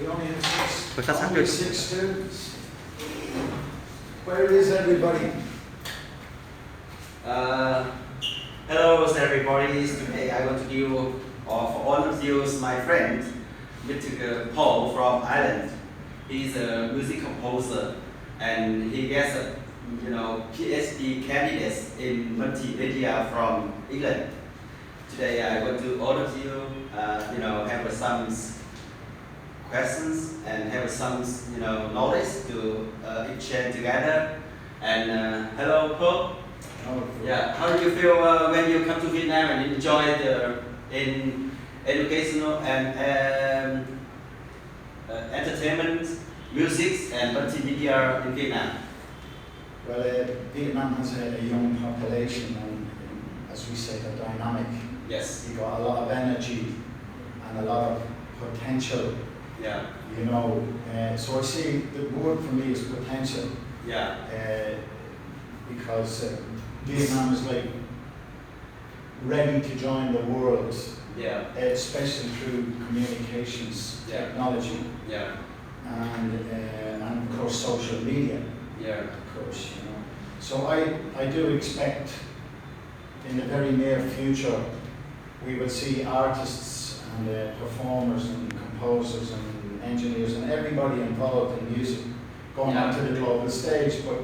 We only have Pues está only 6 students. Where is everybody? Hello everybody, today I want to give for all of you my friend, Mr. Paul from Ireland. He's a music composer and he gets a PhD candidate in multimedia from England. Today I want to all of you have some questions and have some knowledge to exchange together. And hello Paul. Yeah, how do you feel when you come to Vietnam and enjoy the educational and entertainment, music and multimedia in Vietnam? Well, Vietnam has a young population and, as we say, they're dynamic. Yes. You've got a lot of energy and a lot of potential. Yeah. So I see the word for me is potential. Yeah. Because Vietnam is like ready to join the world. Yeah. Especially through communications technology. Yeah. And of course social media. Yeah. Of course, So I do expect in the very near future we will see artists and performers and composers and engineers and everybody involved in music going onto the global stage. But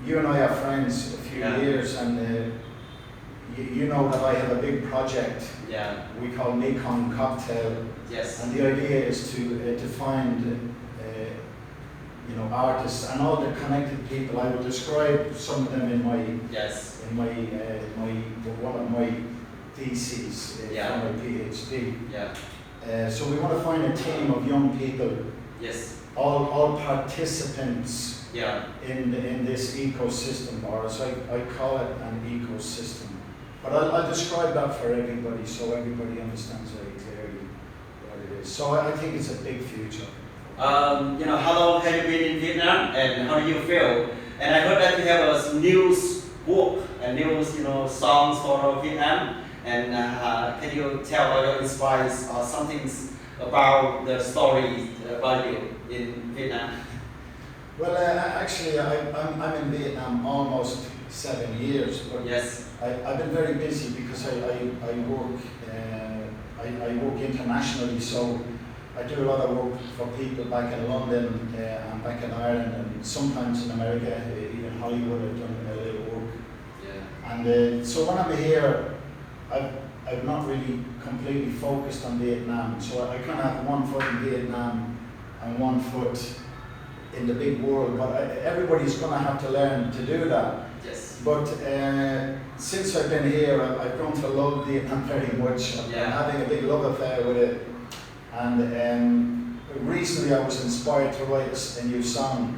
you and I are friends a few years, and you know that I have a big project we call Mekong Cocktail. Yes. And the idea is to find artists and all the connected people. I will describe some of them in my one of my theses for my PhD. Yeah. So we want to find a team of young people. Yes. All participants. In this ecosystem, or as I call it, an ecosystem. But I'll describe that for everybody so everybody understands very clearly what it is. So I think it's a big future. How long have you been in Vietnam and how do you feel? And I heard that you have a news book and news songs for Vietnam. And can you tell or inspire something about the story about you in Vietnam? Well, actually, I'm in Vietnam almost 7 years, but I've been very busy because I work internationally, so I do a lot of work for people back in London and back in Ireland, and sometimes in America, even Hollywood. I've done a little work. Yeah. And so when I'm here, I've not really completely focused on Vietnam, so I kind of have one foot in Vietnam and one foot in the big world, but everybody's going to have to learn to do that. Yes. But since I've been here, I've grown to love Vietnam very much. I'm having a big love affair with it. And recently I was inspired to write a new song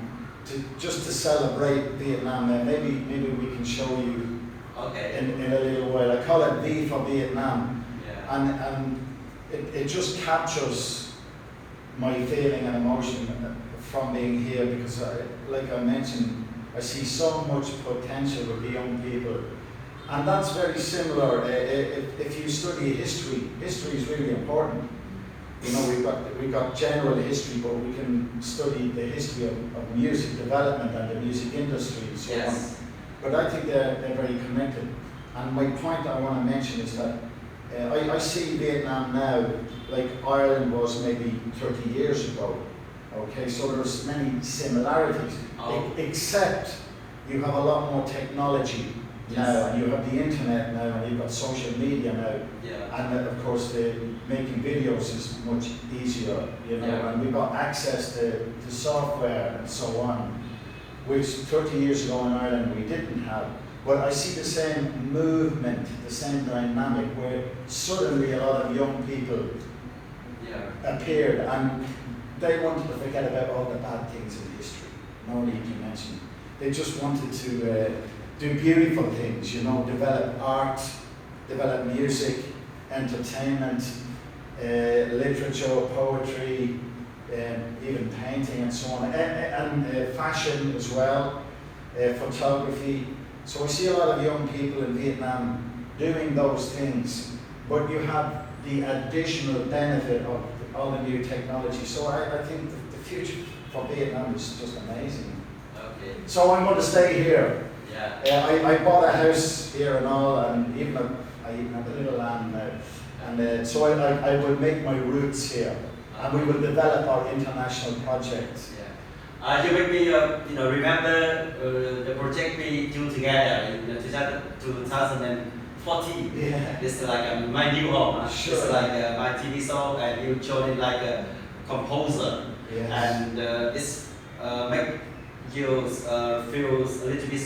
just to celebrate Vietnam. And maybe we can show you in a little while. I call it V for Vietnam. Yeah. And it just captures my feeling and emotion from being here, because like I mentioned, I see so much potential with the young people, and that's very similar. If you study history is really important. We've got general history, but we can study the history of music development and the music industry and so on. But I think they're very connected. And my point I want to mention is that I see Vietnam now like Ireland was maybe 30 years ago. Okay, so there's many similarities, except you have a lot more technology now, and you have the internet now, and you've got social media now, and of course making videos is much easier, and we've got access to software and so on, which 30 years ago in Ireland we didn't have. But I see the same movement, the same dynamic, where suddenly a lot of young people appeared, and they wanted to forget about all the bad things in history. No need to mention. They just wanted to do beautiful things, develop art, develop music, entertainment, literature, poetry, even painting and so on, and fashion as well, photography. So I see a lot of young people in Vietnam doing those things, but you have the additional benefit of all the new technology. So I think the future for Vietnam is just amazing. Okay. So I'm going to stay here. Yeah. I bought a house here and all, and I even have a little land now. And so I will make my roots here, and we will develop our international projects. Yeah. You make me, remember the project we do together in 2014. Yeah. It's like my new home. Sure. It's like my TV show, and you joined like a composer. Yes. And it's make you feel a little bit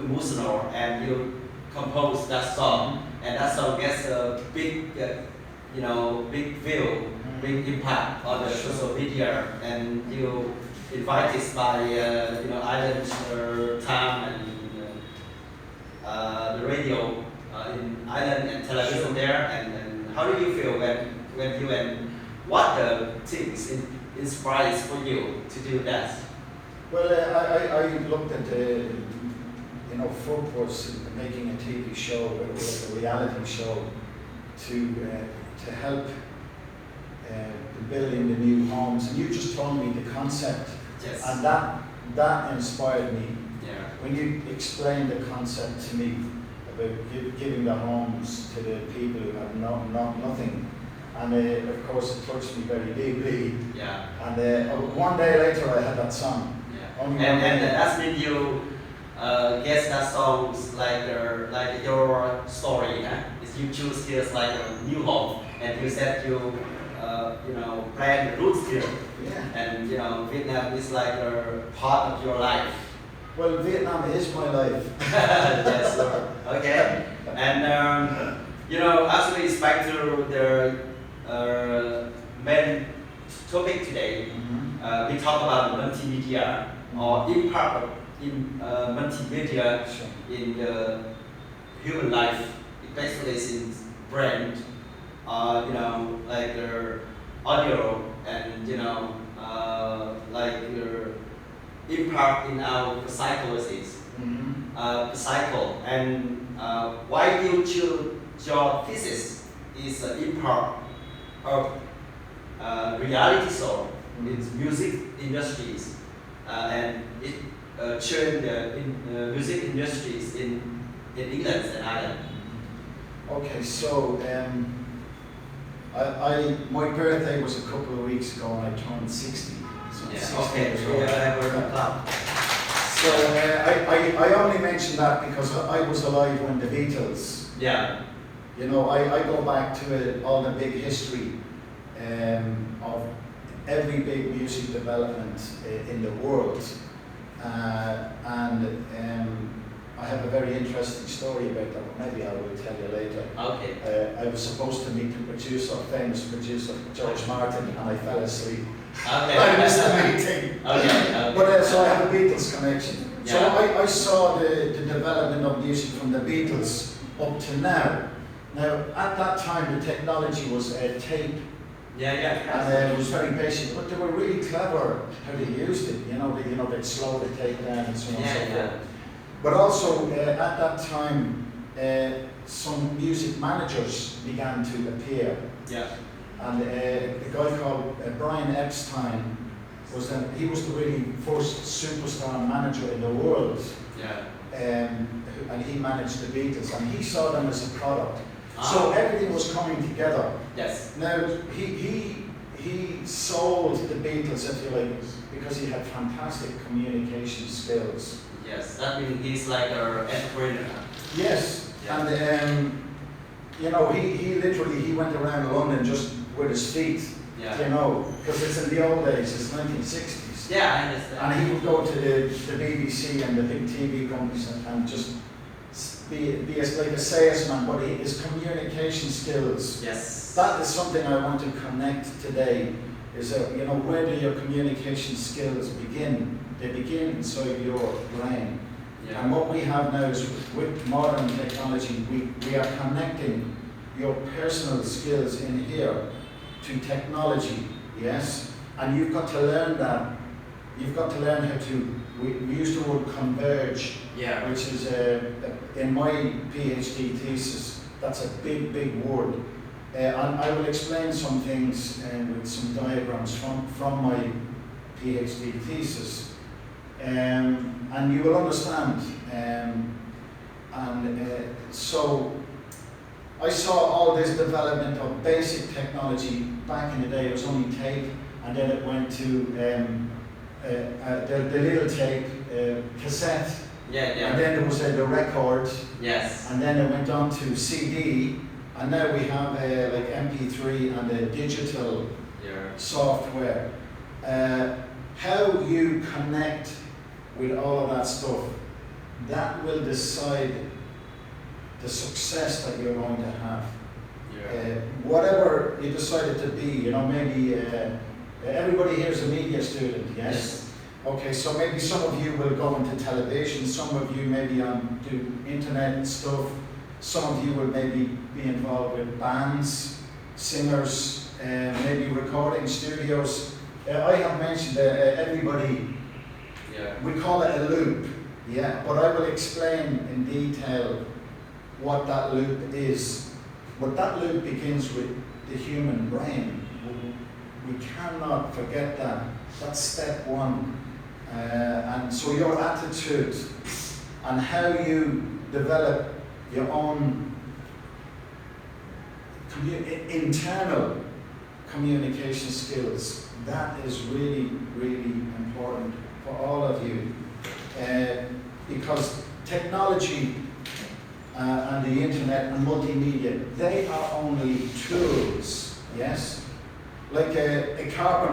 emotional, and you compose that song, and that song gets a big, big view, big impact on the social media, and you invited by Island Time and the radio in Ireland and television there, and how do you feel when you and what the things inspires for you to do that? Well, I looked at Phuc was making a TV show, a reality show, to help building the new homes, and you just told me the concept, Yes. and that inspired me. Yeah. When you explained the concept to me about giving the homes to the people who have nothing, and of course it touched me very deeply. Yeah. And one day later I had that song. Yeah. Only And one day. that's when you guess that songs like your story. Is you choose here like a new home, and you said you plan the roots here, Yeah. and Vietnam is like a part of your life. Well, Vietnam is my life. Yes, sir. Okay. And actually, it's back to the main topic today. We talk about multimedia or impact in multimedia Sure. in the human life, especially in brand, like the audio and like the impact in our psychology, cycle, and why you choose your thesis is impact of reality show in music industries, and it changed the music industries in England and Ireland. Okay, so my birthday was a couple of weeks ago, and I turned 60. So I'm 60 Okay. years old. Yeah, we're in a club. So I only mention that because I was alive when the Beatles. Yeah. I go back to all the big history of every big music development in the world, and I have a very interesting story about that. Maybe I will tell you later. Okay. I was supposed to meet the famous producer, George Martin, and I fell asleep. Okay. I missed the meeting. Okay. But so I have a Beatles connection. So Yeah. I saw the development of music from the Beatles up to now. Now, at that time, the technology was tape, and it was very basic, but they were really clever how they used it. They'd slow the tape down and so on and so forth. But also, at that time, some music managers began to appear. Yeah. And a guy called Brian Epstein he was the really first superstar manager in the world. Yeah. And he managed the Beatles, and he saw them as a product. So everything was coming together. Yes. Now he sold the Beatles, if you like, because he had fantastic communication skills. Yes. That means he's like an entrepreneur. Yes, Yeah. and he literally went around London just with his feet. Yeah. Because it's in the old days, it's 1960s. Yeah, I understand. And he would go to the BBC and the big TV companies and just be as like a salesman, but his communication skills. Yes. That is something I want to connect today. Is that where do your communication skills begin? They begin inside your brain. Yeah. And what we have now is with modern technology, we are connecting your personal skills in here to technology, yes? And you've got to learn that. You've got to learn how to, we use the word converge, Yeah. which is in my PhD thesis, that's a big, big word. And I will explain some things with some diagrams from my PhD thesis. And you will understand. So I saw all this development of basic technology back in the day. It was only tape, and then it went to the little tape, cassette. Yeah, yeah. And then there was the record. Yes. And then it went on to CD, and now we have like MP3 and the digital software. How you connect with all of that stuff, that will decide the success that you're going to have. Yeah. Whatever you decide it to be, you know, maybe everybody here is a media student, yes? Yes. Okay, so maybe some of you will go into television, some of you maybe do internet stuff, some of you will maybe be involved with bands, singers, maybe recording studios. I have mentioned everybody, we call it a loop, yeah, but I will explain in detail what that loop is. But that loop begins with the human brain. We cannot forget that. That's step one. And so your attitude and how you develop your own internal communication skills, that is really, really important for all of you. Because technology and the internet and multimedia, they are only tools, yes? Like a carpenter